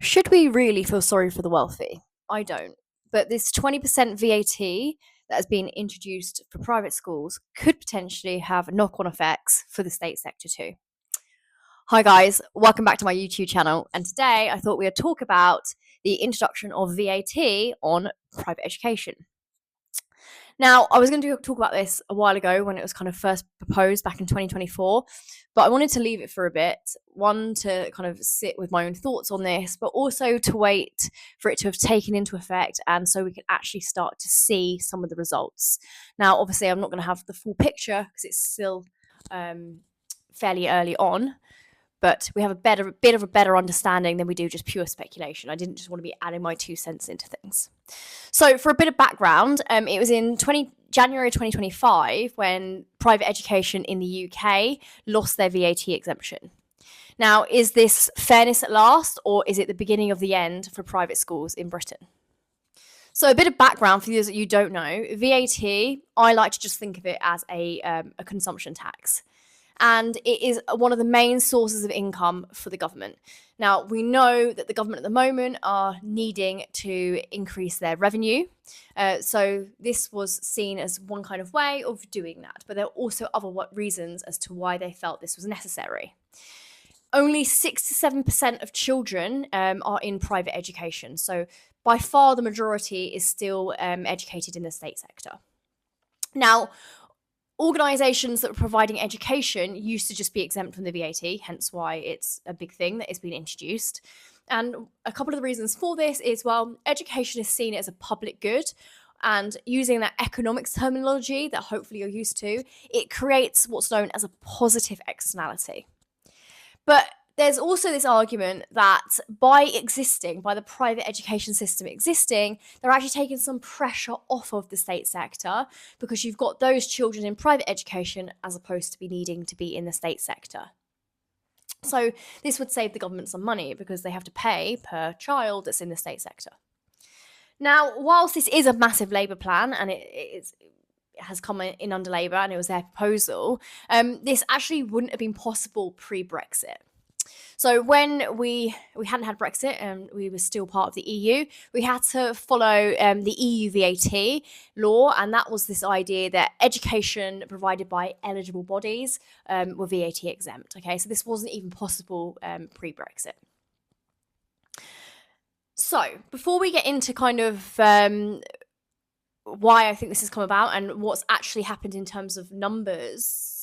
Should we really feel sorry for the wealthy? I don't. But this 20% VAT that has been introduced for private schools could potentially have knock on effects for the state sector too. Hi, guys, welcome back to my YouTube channel. And today I thought we would talk about the introduction of VAT on private education. Now, I was going to talk about this a while ago when it was kind of first proposed back in 2024, but I wanted to leave it for a bit. One, to kind of sit with my own thoughts on this, but also to wait for it to have taken into effect and so we could actually start to see some of the results. Now, obviously, I'm not going to have the full picture because it's still fairly early on, but we have a bit of a better understanding than we do just pure speculation. I didn't just want to be adding my 2 cents into things. So, for a bit of background, it was in January 2025 when private education in the UK lost their VAT exemption. Now, is this fairness at last, or is it the beginning of the end for private schools in Britain? So, a bit of background for those that you don't know, VAT, I like to just think of it as a consumption tax. And it is one of the main sources of income for the government. Now, we know that the government at the moment are needing to increase their revenue. So this was seen as one kind of way of doing that. But there are also other reasons as to why they felt this was necessary. Only 6 to 7% of children are in private education. So by far the majority is still educated in the state sector. Now, organisations that were providing education used to just be exempt from the VAT, hence why it's a big thing that has been introduced. And a couple of the reasons for this is, well, education is seen as a public good. And using that economics terminology that hopefully you're used to, it creates what's known as a positive externality. But there's also this argument that by the private education system existing, they're actually taking some pressure off of the state sector because you've got those children in private education as opposed to be needing to be in the state sector. So this would save the government some money because they have to pay per child that's in the state sector. Now, whilst this is a massive Labour plan and it has come in under Labour and it was their proposal, this actually wouldn't have been possible pre-Brexit. So when we hadn't had Brexit and we were still part of the EU, we had to follow the EU VAT law, and that was this idea that education provided by eligible bodies were VAT exempt. Okay, so this wasn't even possible pre-Brexit. So before we get into kind of why I think this has come about and what's actually happened in terms of numbers,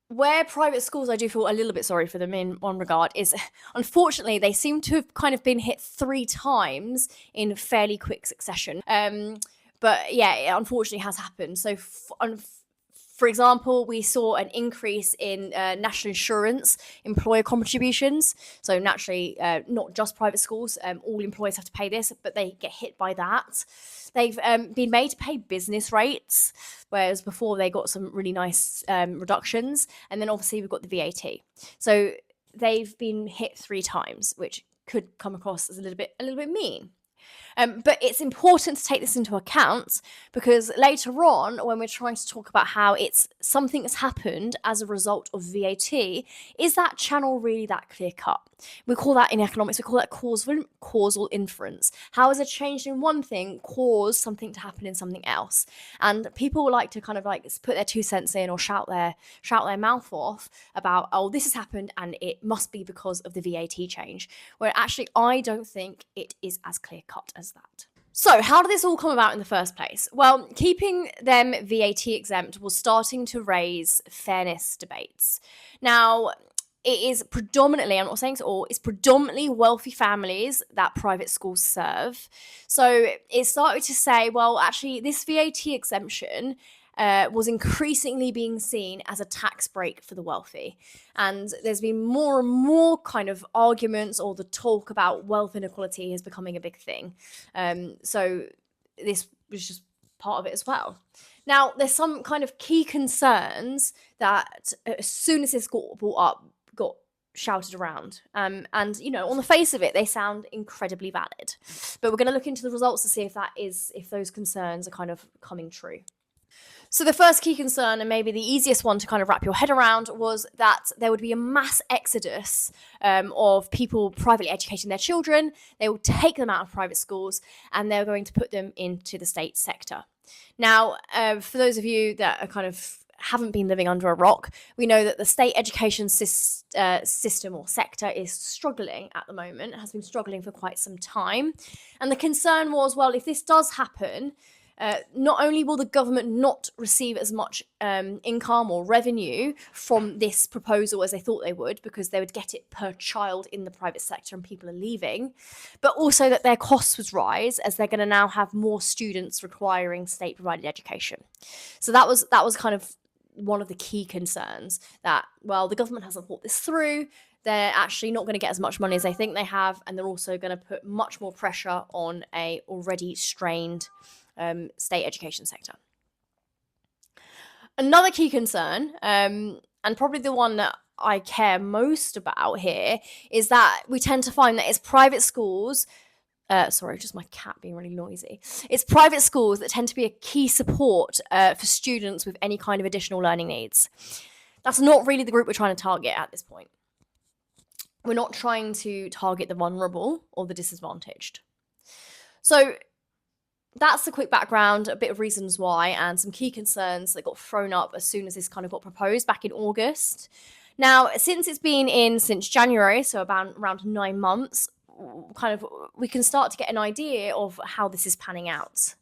where private schools, I do feel a little bit sorry for them in one regard, is unfortunately they seem to have kind of been hit 3 times in fairly quick succession. But yeah, it unfortunately has happened. So for example, we saw an increase in national insurance employer contributions. So naturally, not just private schools, all employers have to pay this, but they get hit by that. They've been made to pay business rates, whereas before they got some really nice reductions. And then obviously we've got the VAT. So they've been hit 3 times, which could come across as a little bit mean. But it's important to take this into account because later on, when we're trying to talk about how it's something that's happened as a result of VAT, is that channel really that clear cut? We call that in economics, we call that causal inference. How has a change in one thing caused something to happen in something else? And people like to kind of like put their 2 cents in or shout their mouth off about, oh, this has happened and it must be because of the VAT change. Where actually, I don't think it is as clear cut as that. So, how did this all come about in the first place? Well, keeping them VAT exempt was starting to raise fairness debates. Now, it is predominantly, I'm not saying it's all, it's predominantly wealthy families that private schools serve. So it started to say, well, actually, this VAT exemption was increasingly being seen as a tax break for the wealthy. And there's been more and more kind of arguments, or the talk about wealth inequality is becoming a big thing. So this was just part of it as well. Now, there's some kind of key concerns that as soon as this got brought up, got shouted around. And, you know, on the face of it, they sound incredibly valid. But we're going to look into the results to see if those concerns are kind of coming true. So the first key concern, and maybe the easiest one to kind of wrap your head around, was that there would be a mass exodus of people privately educating their children. They will take them out of private schools and they're going to put them into the state sector. Now, for those of you that are kind of haven't been living under a rock, we know that the state education system or sector is struggling at the moment, has been struggling for quite some time. And the concern was, well, if this does happen, not only will the government not receive as much income or revenue from this proposal as they thought they would, because they would get it per child in the private sector and people are leaving, but also that their costs would rise as they're going to now have more students requiring state-provided education. So that was kind of one of the key concerns, that, well, the government hasn't thought this through. They're actually not going to get as much money as they think they have, and they're also going to put much more pressure on a already strained state education sector. Another key concern, and probably the one that I care most about here, is that we tend to find that it's private schools. Sorry, just my cat being really noisy. It's private schools that tend to be a key support for students with any kind of additional learning needs. That's not really the group we're trying to target at this point. We're not trying to target the vulnerable or the disadvantaged. So that's the quick background, a bit of reasons why, and some key concerns that got thrown up as soon as this kind of got proposed back in August. Now, since it's been in since January, so about around 9 months, kind of we can start to get an idea of how this is panning out.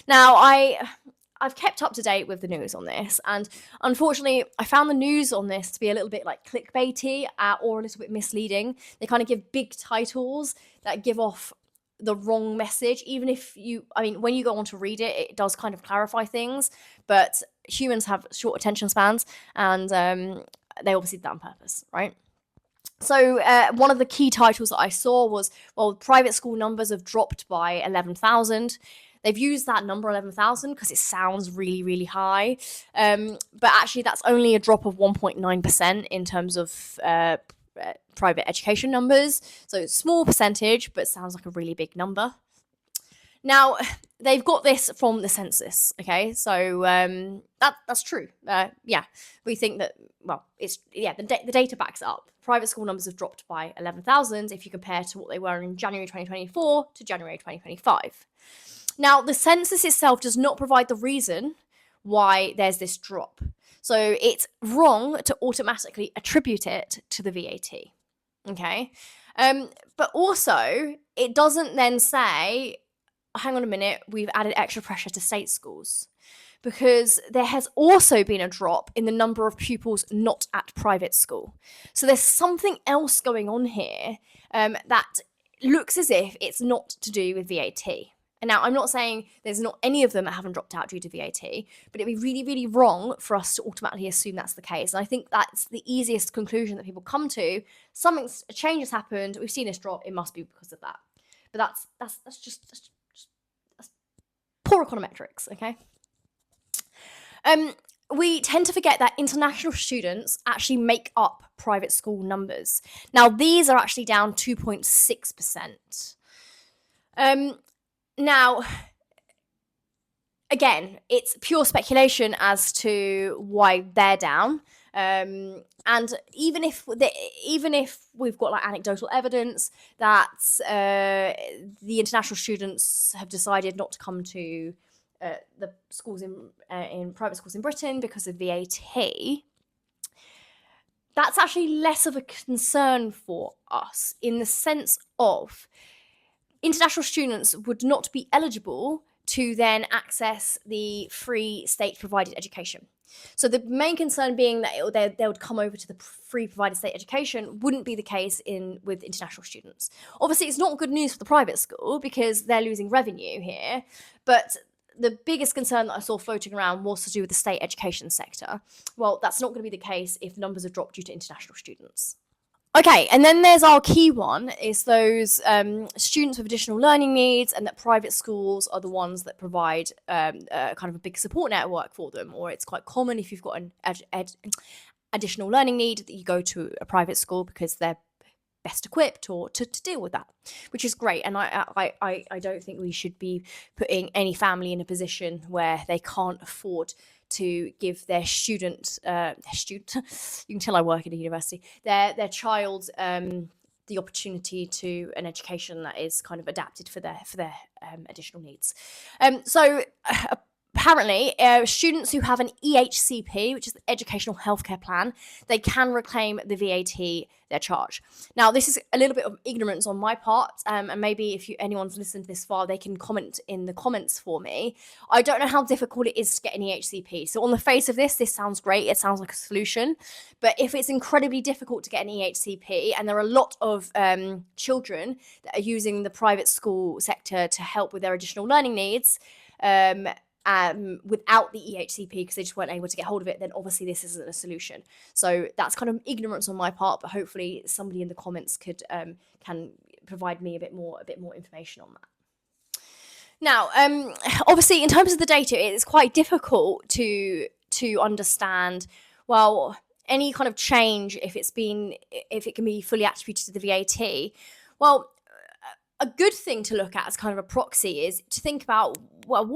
Now, I've kept up to date with the news on this, and unfortunately, I found the news on this to be a little bit like clickbaity or a little bit misleading. They kind of give big titles that give off the wrong message, even if when you go on to read it, it does kind of clarify things, but humans have short attention spans, and they obviously did that on purpose, right? So one of the key titles that I saw was, well, private school numbers have dropped by 11,000. They've used that number 11,000 because it sounds really, really high. But actually, that's only a drop of 1.9% in terms of private education numbers. So it's a small percentage, but sounds like a really big number. Now, they've got this from the census, okay? So that's true. We think that, well, the data backs up. Private school numbers have dropped by 11,000 if you compare to what they were in January 2024 to January 2025. Now, the census itself does not provide the reason why there's this drop. So it's wrong to automatically attribute it to the VAT, okay? But also, it doesn't then say, hang on a minute, we've added extra pressure to state schools, because there has also been a drop in the number of pupils not at private school. So there's something else going on here that looks as if it's not to do with VAT. And now, I'm not saying there's not any of them that haven't dropped out due to VAT, but it'd be really, really wrong for us to automatically assume that's the case. And I think that's the easiest conclusion that people come to. A change has happened. We've seen this drop. It must be because of that. But that's just poor econometrics, okay? We tend to forget that international students actually make up private school numbers. Now, these are actually down 2.6%. Now, again, it's pure speculation as to why they're down. And even if we've got like anecdotal evidence that the international students have decided not to come to the schools in private schools in Britain because of VAT, that's actually less of a concern for us, in the sense of international students would not be eligible to then access the free state-provided education. So the main concern being that they would come over to the free provided state education wouldn't be the case with international students. Obviously, it's not good news for the private school because they're losing revenue here, but the biggest concern that I saw floating around was to do with the state education sector. Well, that's not going to be the case if the numbers have dropped due to international students. Okay, and then there's our key one, is those students with additional learning needs, and that private schools are the ones that provide kind of a big support network for them, or it's quite common if you've got an additional learning need that you go to a private school because they're best equipped or to deal with that, which is great. And I don't think we should be putting any family in a position where they can't afford to give their student you can tell I work at a university, their child the opportunity to an education that is kind of adapted for their additional needs. So apparently, students who have an EHCP, which is the Educational Healthcare Plan, they can reclaim the VAT they're charged. Now, this is a little bit of ignorance on my part, and maybe if anyone's listened this far, they can comment in the comments for me. I don't know how difficult it is to get an EHCP. So on the face of this sounds great. It sounds like a solution. But if it's incredibly difficult to get an EHCP, and there are a lot of children that are using the private school sector to help with their additional learning needs, without the EHCP because they just weren't able to get hold of it, then obviously this isn't a solution. So that's kind of ignorance on my part, but hopefully somebody in the comments can provide me a bit more information on that. Now, obviously, in terms of the data, it's quite difficult to understand. Well, any kind of change, if it can be fully attributed to the VAT. Well, a good thing to look at as kind of a proxy is to think about, well,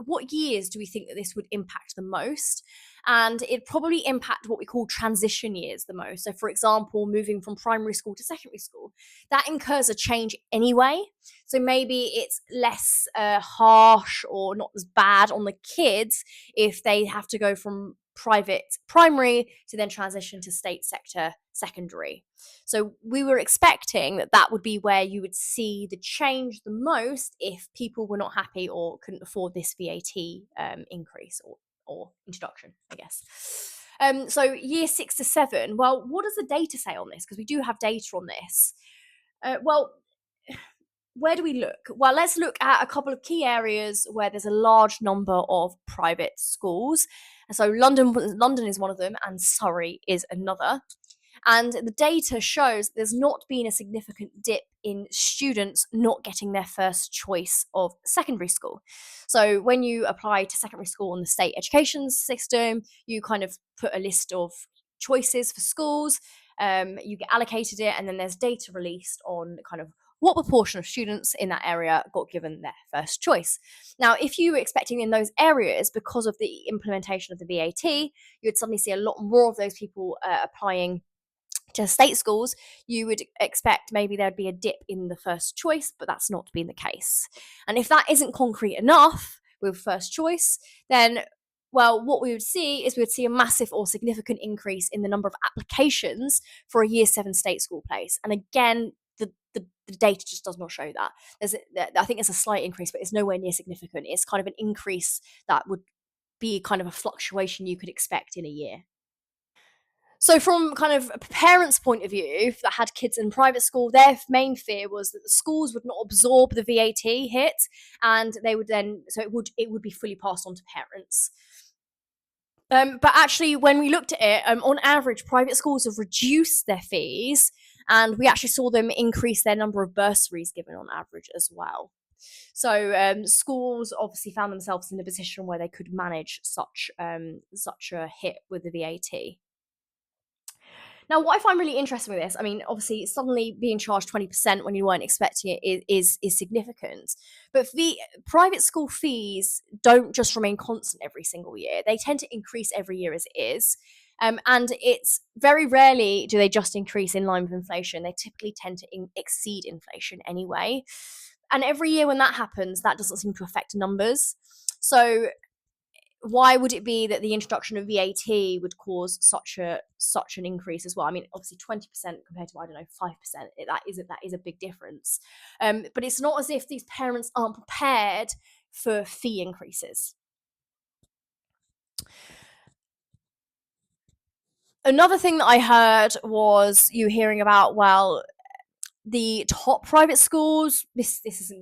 what years do we think that this would impact the most? And it'd probably impact what we call transition years the most. So, for example, moving from primary school to secondary school, that incurs a change anyway. So maybe it's less harsh or not as bad on the kids if they have to go from private primary to then transition to state sector secondary. So we were expecting that would be where you would see the change the most if people were not happy or couldn't afford this VAT increase or introduction, I guess. So year 6 to 7, well, what does the data say on this? Because we do have data on this. Well, where do we look? Well, let's look at a couple of key areas where there's a large number of private schools. So London is one of them, and Surrey is another. And the data shows there's not been a significant dip in students not getting their first choice of secondary school. So when you apply to secondary school in the state education system, you kind of put a list of choices for schools, you get allocated it, and then there's data released on kind of what proportion of students in that area got given their first choice. Now, if you were expecting in those areas, because of the implementation of the VAT, you would suddenly see a lot more of those people applying to state schools. You would expect maybe there'd be a dip in the first choice, but that's not been the case. And if that isn't concrete enough with first choice, then, well, what we would see is we would see a massive or significant increase in the number of applications for a year 7 state school place. And again, the data just does not show that. I think it's a slight increase, but it's nowhere near significant. It's kind of an increase that would be kind of a fluctuation you could expect in a year. So from kind of a parent's point of view that had kids in private school, their main fear was that the schools would not absorb the VAT hit, and they would then, so it would be fully passed on to parents. But actually, when we looked at it, on average, private schools have reduced their fees, and we actually saw them increase their number of bursaries given on average as well. So schools obviously found themselves in a position where they could manage such a hit with the VAT. Now, what I find really interesting with this, I mean, obviously, suddenly being charged 20% when you weren't expecting it is significant. But the private school fees don't just remain constant every single year; they tend to increase every year as it is. And it's very rarely do they just increase in line with inflation. They typically tend to exceed inflation anyway. And every year when that happens, that doesn't seem to affect numbers. So why would it be that the introduction of VAT would cause such an increase as well? I mean, obviously 20% compared to, I don't know, 5%, that is a big difference. But it's not as if these parents aren't prepared for fee increases. Another thing that I heard was you hearing about, well, the top private schools, this isn't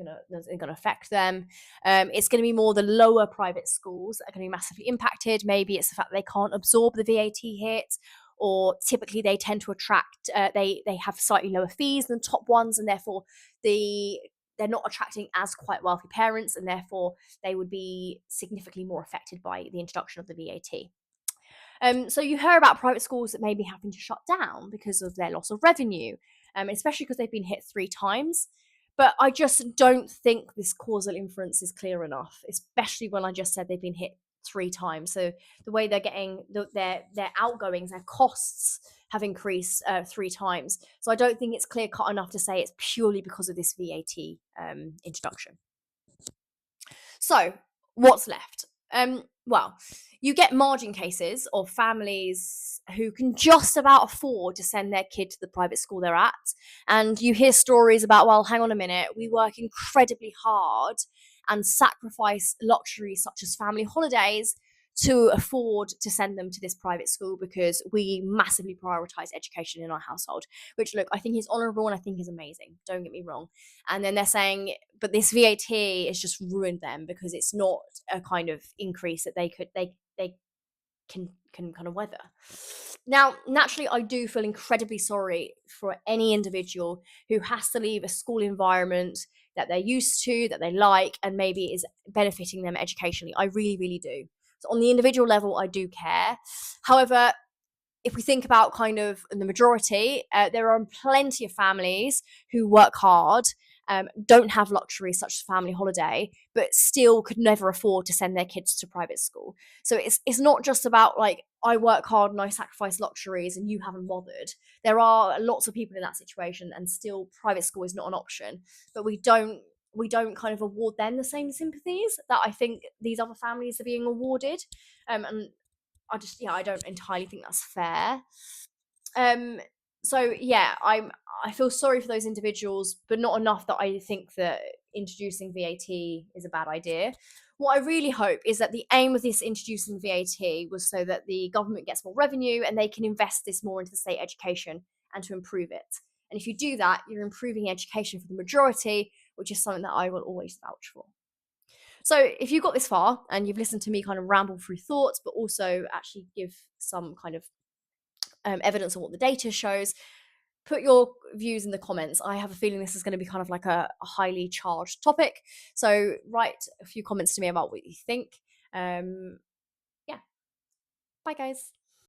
gonna affect them. It's going to be more the lower private schools that are going to be massively impacted. Maybe it's the fact that they can't absorb the VAT hit, or typically they tend to attract. They have slightly lower fees than top ones, and therefore they're not attracting as quite wealthy parents, and therefore they would be significantly more affected by the introduction of the VAT. So you hear about private schools that may be having to shut down because of their loss of revenue. especially because they've been hit 3 times. But I just don't think this causal inference is clear enough, especially when I just said they've been hit 3 times. So the way they're getting their outgoings, their costs have increased 3 times. So I don't think it's clear cut enough to say it's purely because of this VAT introduction. So what's left? Well, you get margin cases of families who can just about afford to send their kid to the private school they're at. And you hear stories about, well, hang on a minute, we work incredibly hard and sacrifice luxuries such as family holidays to afford to send them to this private school because we massively prioritize education in our household, which, look, I think is honorable and I think is amazing. Don't get me wrong. And then they're saying, but this VAT has just ruined them because it's not a kind of increase that they can kind of weather. Now, naturally, I do feel incredibly sorry for any individual who has to leave a school environment that they're used to, that they like, and maybe is benefiting them educationally. I really, really do. So on the individual level, I do care. However, if we think about kind of the majority, there are plenty of families who work hard, don't have luxuries such as family holiday, but still could never afford to send their kids to private school. So it's not just about like, I work hard and I sacrifice luxuries and you haven't bothered. There are lots of people in that situation and still private school is not an option, but we don't kind of award them the same sympathies that I think these other families are being awarded. And I don't entirely think that's fair. So yeah, I feel sorry for those individuals, but not enough that I think that introducing VAT is a bad idea. What I really hope is that the aim of this introducing VAT was so that the government gets more revenue and they can invest this more into the state education and to improve it. And if you do that, you're improving education for the majority, which is something that I will always vouch for. So if you got this far and you've listened to me kind of ramble through thoughts, but also actually give some kind of evidence on what the data shows, put your views in the comments. I have a feeling this is going to be kind of like a highly charged topic. So write a few comments to me about what you think. Yeah. Bye, guys.